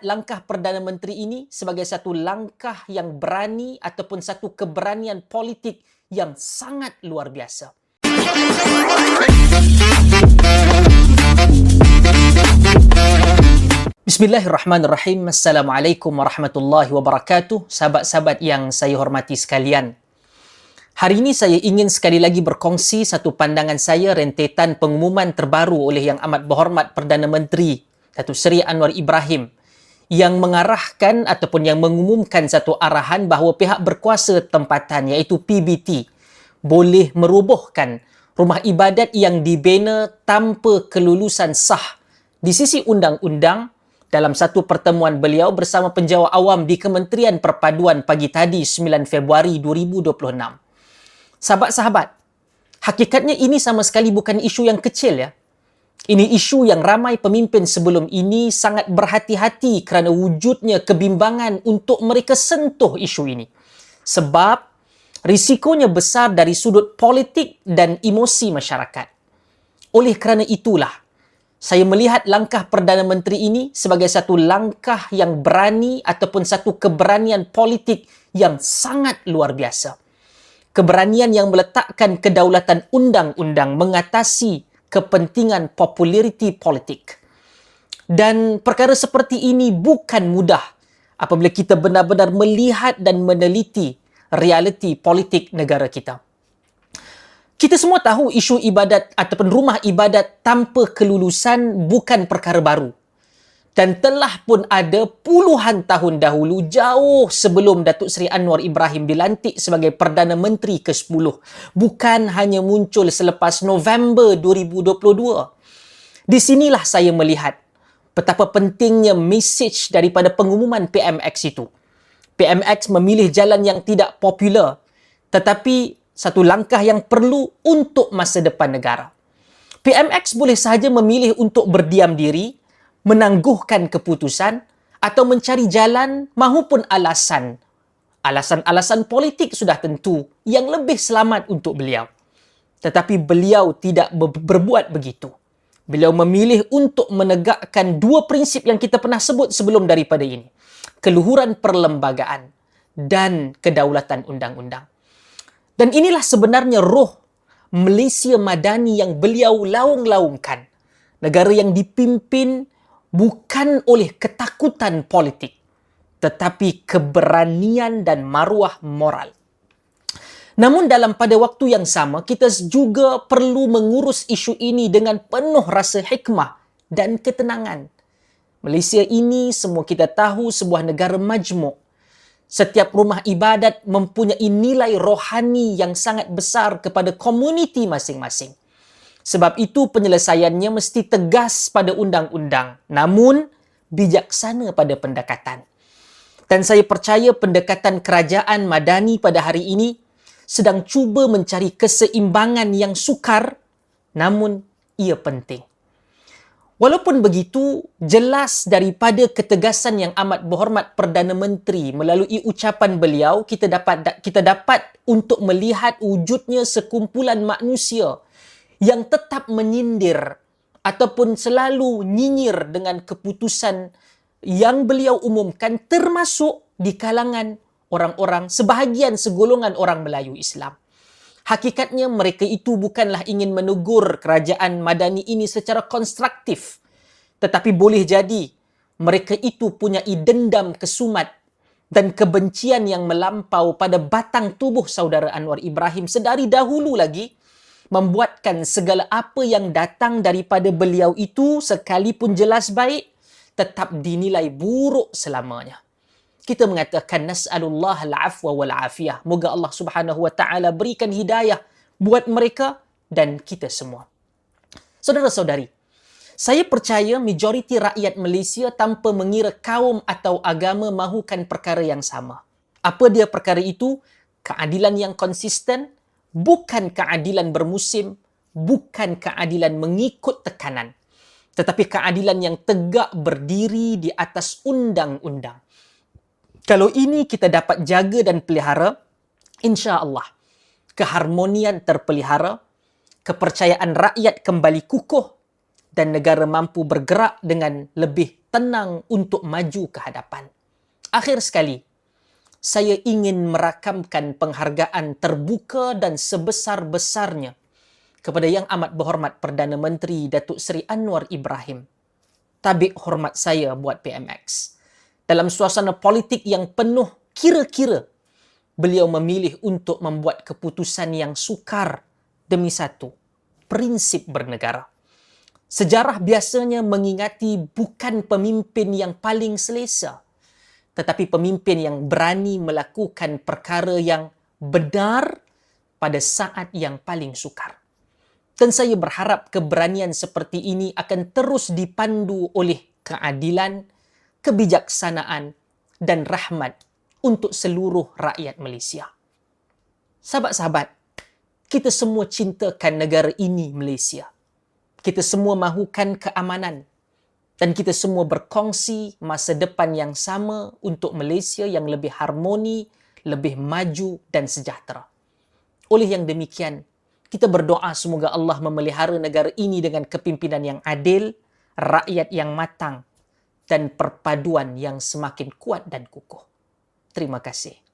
langkah Perdana Menteri ini sebagai satu langkah yang berani ataupun satu keberanian politik yang sangat luar biasa. Bismillahirrahmanirrahim. Assalamualaikum warahmatullahi wabarakatuh. Sahabat-sahabat yang saya hormati sekalian. Hari ini saya ingin sekali lagi berkongsi satu pandangan saya rentetan pengumuman terbaru oleh Yang Amat Berhormat Perdana Menteri Datuk Seri Anwar Ibrahim yang mengarahkan ataupun yang mengumumkan satu arahan bahawa pihak berkuasa tempatan iaitu PBT boleh merobohkan rumah ibadat yang dibina tanpa kelulusan sah di sisi undang-undang dalam satu pertemuan beliau bersama penjawat awam di Kementerian Perpaduan pagi tadi 9 Februari 2026. Sahabat-sahabat, hakikatnya ini sama sekali bukan isu yang kecil ya. Ini isu yang ramai pemimpin sebelum ini sangat berhati-hati kerana wujudnya kebimbangan untuk mereka sentuh isu ini. Sebab risikonya besar dari sudut politik dan emosi masyarakat. Oleh kerana itulah, saya melihat langkah Perdana Menteri ini sebagai satu langkah yang berani ataupun satu keberanian politik yang sangat luar biasa. Keberanian yang meletakkan kedaulatan undang-undang mengatasi kepentingan populariti politik. Dan perkara seperti ini bukan mudah apabila kita benar-benar melihat dan meneliti realiti politik negara kita. Kita semua tahu isu ibadat ataupun rumah ibadat tanpa kelulusan bukan perkara baru. Dan telah pun ada puluhan tahun dahulu, jauh sebelum Datuk Seri Anwar Ibrahim dilantik sebagai Perdana Menteri ke-10. Bukan hanya muncul selepas November 2022. Di sinilah saya melihat betapa pentingnya mesej daripada pengumuman PMX itu. PMX memilih jalan yang tidak popular, tetapi satu langkah yang perlu untuk masa depan negara. PMX boleh sahaja memilih untuk berdiam diri, menangguhkan keputusan atau mencari jalan mahupun alasan. Alasan-alasan politik sudah tentu yang lebih selamat untuk beliau. Tetapi beliau tidak berbuat begitu. Beliau memilih untuk menegakkan dua prinsip yang kita pernah sebut sebelum daripada ini. Keluhuran perlembagaan dan kedaulatan undang-undang. Dan inilah sebenarnya roh Malaysia Madani yang beliau laung-laungkan. Negara yang dipimpin bukan oleh ketakutan politik, tetapi keberanian dan maruah moral. Namun pada waktu yang sama, kita juga perlu mengurus isu ini dengan penuh rasa hikmah dan ketenangan. Malaysia ini semua kita tahu sebuah negara majmuk. Setiap rumah ibadat mempunyai nilai rohani yang sangat besar kepada komuniti masing-masing. Sebab itu penyelesaiannya mesti tegas pada undang-undang, namun bijaksana pada pendekatan. Dan saya percaya pendekatan kerajaan Madani pada hari ini sedang cuba mencari keseimbangan yang sukar, namun ia penting. Walaupun begitu, jelas daripada ketegasan Yang Amat Berhormat Perdana Menteri melalui ucapan beliau, kita dapat untuk melihat wujudnya sekumpulan manusia yang tetap menyindir ataupun selalu nyinyir dengan keputusan yang beliau umumkan, termasuk di kalangan orang-orang, sebahagian segolongan orang Melayu Islam. Hakikatnya mereka itu bukanlah ingin menegur kerajaan Madani ini secara konstruktif, tetapi boleh jadi mereka itu punya dendam kesumat dan kebencian yang melampau pada batang tubuh saudara Anwar Ibrahim sedari dahulu lagi, membuatkan segala apa yang datang daripada beliau itu sekalipun jelas baik, tetap dinilai buruk selamanya. Kita mengatakan nas'alullah al-afwa wal-afiyah. Moga Allah Subhanahu wa taala berikan hidayah buat mereka dan kita semua. Saudara-saudari, saya percaya majoriti rakyat Malaysia tanpa mengira kaum atau agama mahukan perkara yang sama. Apa dia perkara itu? Keadilan yang konsisten, bukan keadilan bermusim, bukan keadilan mengikut tekanan, tetapi keadilan yang tegak berdiri di atas undang-undang. Kalau ini kita dapat jaga dan pelihara, insya-Allah keharmonian terpelihara, kepercayaan rakyat kembali kukuh dan negara mampu bergerak dengan lebih tenang untuk maju ke hadapan. Akhir sekali, saya ingin merakamkan penghargaan terbuka dan sebesar-besarnya kepada Yang Amat Berhormat Perdana Menteri Datuk Seri Anwar Ibrahim. Tabik hormat saya buat PMX. Dalam suasana politik yang penuh kira-kira, beliau memilih untuk membuat keputusan yang sukar demi satu, prinsip bernegara. Sejarah biasanya mengingati bukan pemimpin yang paling selesa, tetapi pemimpin yang berani melakukan perkara yang benar pada saat yang paling sukar. Dan saya berharap keberanian seperti ini akan terus dipandu oleh keadilan, kebijaksanaan, dan rahmat untuk seluruh rakyat Malaysia. Sahabat-sahabat, kita semua cintakan negara ini, Malaysia. Kita semua mahukan keamanan dan kita semua berkongsi masa depan yang sama untuk Malaysia yang lebih harmoni, lebih maju dan sejahtera. Oleh yang demikian, kita berdoa semoga Allah memelihara negara ini dengan kepimpinan yang adil, rakyat yang matang dan perpaduan yang semakin kuat dan kukuh. Terima kasih.